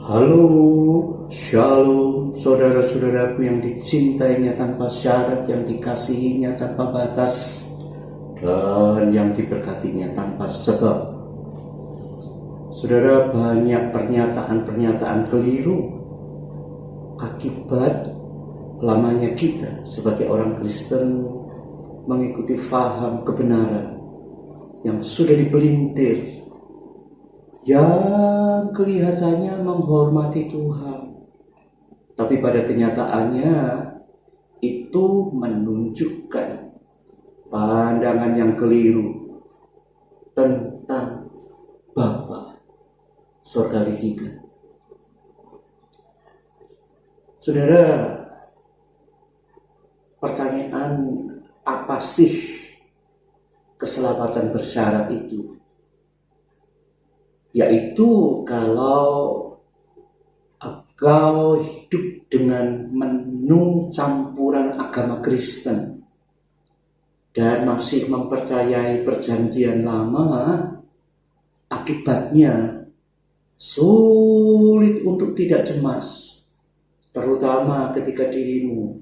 Halo, shalom saudara-saudaraku yang dicintainya tanpa syarat, yang dikasihinya tanpa batas, dan yang diberkatinya tanpa sebab. Saudara, banyak pernyataan-pernyataan keliru akibat lamanya kita sebagai orang Kristen mengikuti faham kebenaran yang sudah dipelintir, yang kelihatannya menghormati Tuhan, tapi pada kenyataannya itu menunjukkan pandangan yang keliru tentang Bapa surgawi kita. Saudara, pertanyaan apa sih keselamatan bersyarat itu? Yaitu kalau engkau hidup dengan menu campuran agama Kristen dan masih mempercayai perjanjian lama, akibatnya sulit untuk tidak cemas, terutama ketika dirimu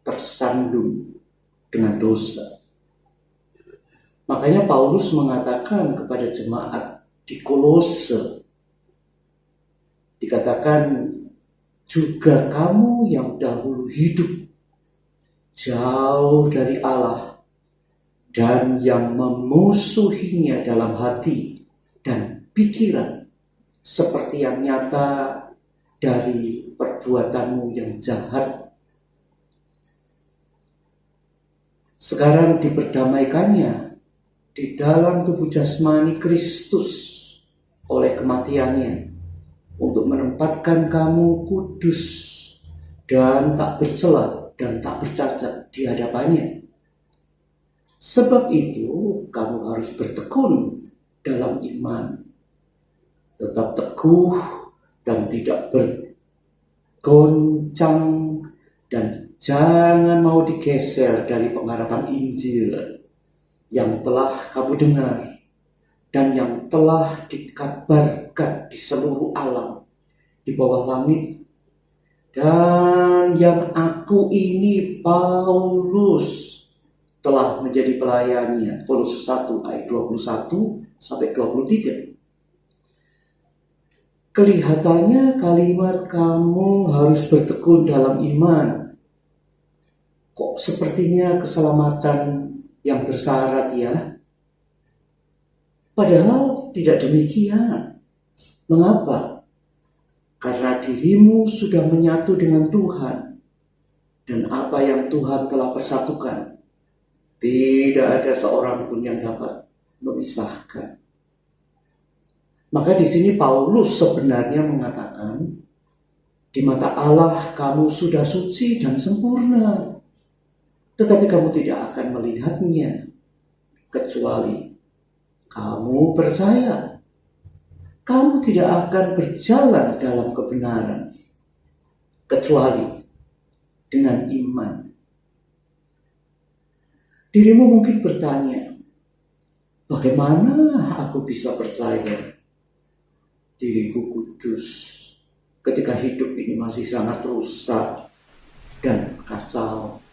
tersandung dengan dosa. Makanya Paulus mengatakan kepada jemaat di Kolose, dikatakan, juga kamu yang dahulu hidup jauh dari Allah dan yang memusuhinya dalam hati dan pikiran, seperti yang nyata dari perbuatanmu yang jahat, sekarang diperdamaikannya di dalam tubuh jasmani Kristus oleh kematiannya, untuk menempatkan kamu kudus dan tak bercela dan tak bercacat di hadapannya. Sebab itu kamu harus bertekun dalam iman, tetap teguh dan tidak bergoncang, dan jangan mau digeser dari pengharapan Injil yang telah kamu dengar dan yang telah dikabarkan di seluruh alam di bawah langit, dan yang aku ini Paulus telah menjadi pelayannya. Kolose 1 ayat 21 sampai 23. Kelihatannya kalimat kamu harus bertekun dalam iman kok sepertinya keselamatan yang bersyarat ya? Padahal tidak demikian. Mengapa? Karena dirimu sudah menyatu dengan Tuhan, dan apa yang Tuhan telah persatukan, tidak ada seorang pun yang dapat memisahkan. Maka di sini Paulus sebenarnya mengatakan, di mata Allah kamu sudah suci dan sempurna, tetapi kamu tidak akan melihatnya kecuali kamu percaya. Kamu tidak akan berjalan dalam kebenaran kecuali dengan iman. Dirimu mungkin bertanya, bagaimana aku bisa percaya diriku kudus ketika hidup ini masih sangat rusak dan kacau?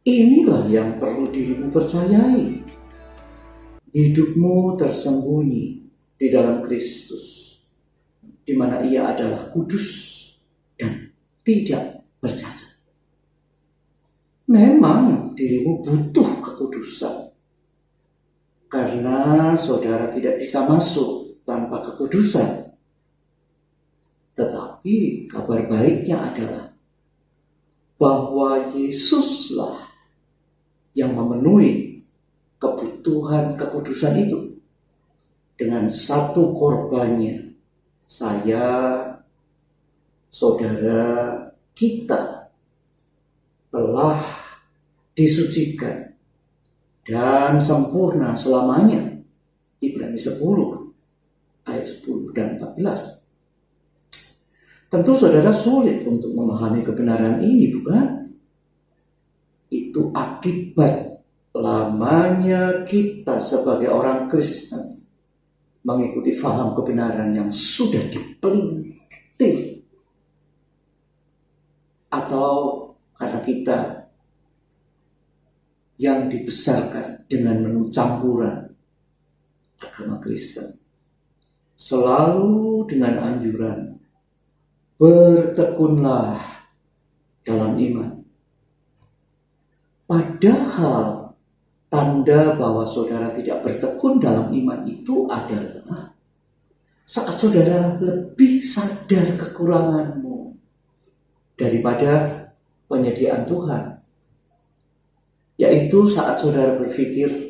Inilah yang perlu dirimu percayai. Hidupmu tersembunyi di dalam Kristus, di mana Ia adalah kudus dan tidak bercacat. Memang dirimu butuh kekudusan, karena saudara tidak bisa masuk tanpa kekudusan. Tetapi kabar baiknya adalah bahwa Yesuslah yang memenuhi kebutuhan kekudusan itu. Dengan satu korbannya, saya, saudara, kita telah disucikan dan sempurna selamanya. Ibrani 10 ayat 10 dan 14. Tentu saudara sulit untuk memahami kebenaran ini, bukan? Itu akibat lamanya kita sebagai orang Kristen mengikuti faham kebenaran yang sudah dipelintir, atau karena kita yang dibesarkan dengan menu campuran agama Kristen, selalu dengan anjuran bertekunlah dalam iman. Padahal tanda bahwa saudara tidak bertekun dalam iman itu adalah saat saudara lebih sadar kekuranganmu daripada penyediaan Tuhan. Yaitu saat saudara berpikir,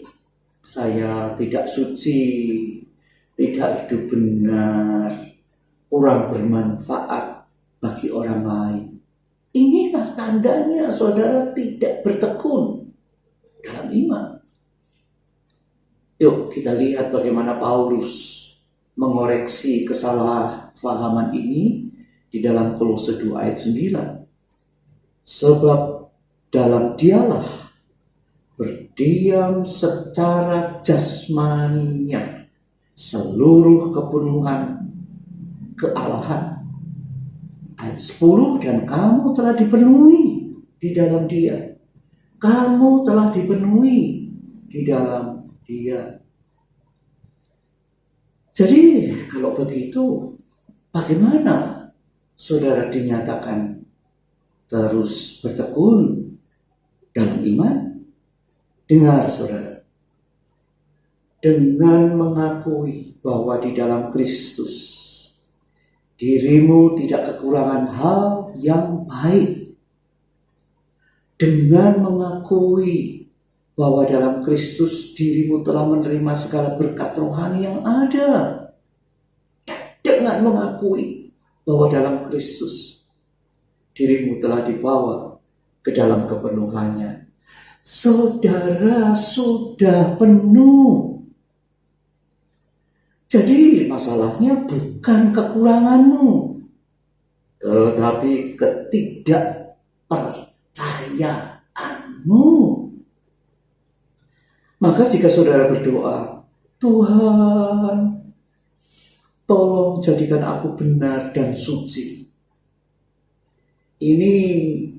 saya tidak suci, tidak hidup benar, kurang bermanfaat bagi orang lain. Inilah tandanya saudara tidak bertekun dalam iman. Yuk kita lihat bagaimana Paulus mengoreksi kesalahpahaman ini di dalam Kolose 2 ayat 9. Sebab dalam dialah berdiam secara jasmaninya seluruh kepenuhan kealahan. Ayat 10, dan kamu telah dipenuhi di dalam Dia. Kamu telah dipenuhi di dalam Dia. Jadi kalau begitu, bagaimana saudara dinyatakan terus bertekun dalam iman? Dengar saudara, dengan mengakui bahwa di dalam Kristus dirimu tidak kekurangan hal yang baik, dengan mengakui bahwa dalam Kristus dirimu telah menerima segala berkat rohani yang ada, dengan mengakui bahwa dalam Kristus dirimu telah dibawa ke dalam kepenuhannya, saudara sudah penuh. Jadi masalahnya bukan kekuranganmu, tetapi ketidakpercayaanmu. Maka jika saudara berdoa, Tuhan, tolong jadikan aku benar dan suci, ini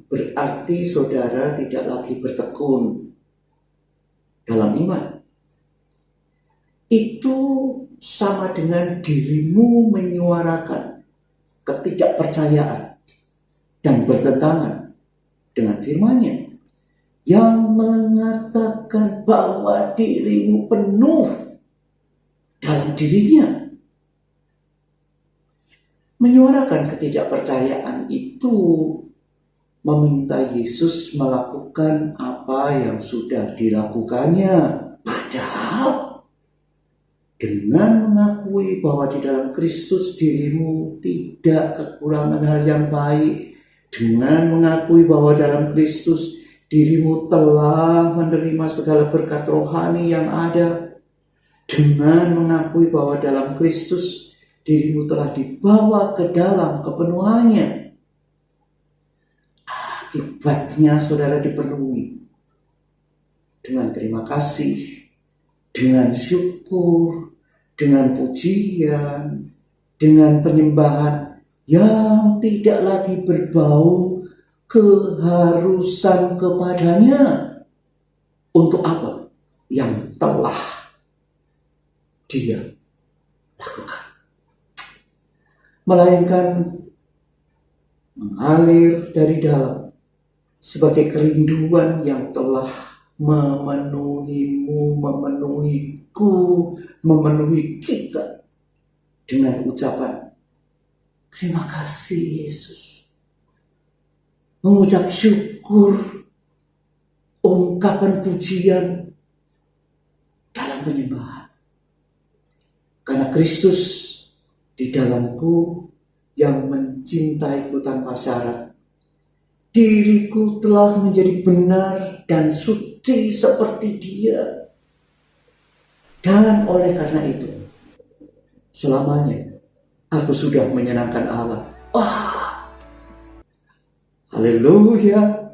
berarti saudara tidak lagi bertekun dalam iman. Itu sama dengan dirimu menyuarakan ketidakpercayaan dan bertentangan dengan firman-Nya yang mengatakan bahwa dirimu penuh dalam dirinya. Menyuarakan ketidakpercayaan itu meminta Yesus melakukan apa yang sudah dilakukannya. Padahal dengan mengakui bahwa di dalam Kristus dirimu tidak kekurangan hal yang baik, dengan mengakui bahwa dalam Kristus dirimu telah menerima segala berkat rohani yang ada, dengan mengakui bahwa dalam Kristus dirimu telah dibawa ke dalam kepenuhannya, akibatnya saudara dipenuhi dengan terima kasih, dengan syukur, dengan pujian, dengan penyembahan yang tidak lagi berbau keharusan kepadanya. Untuk apa? Yang telah Dia lakukan. Melainkan mengalir dari dalam sebagai kerinduan yang telah memenuhimu, memenuhiku, memenuhi kita dengan ucapan terima kasih Yesus, mengucap syukur, ungkapan pujian dalam penyembahan. Karena Kristus di dalamku yang mencintaiku tanpa syarat, diriku telah menjadi benar dan suci seperti Dia. Dan oleh karena itu, selamanya aku sudah menyenangkan Allah. Haleluya.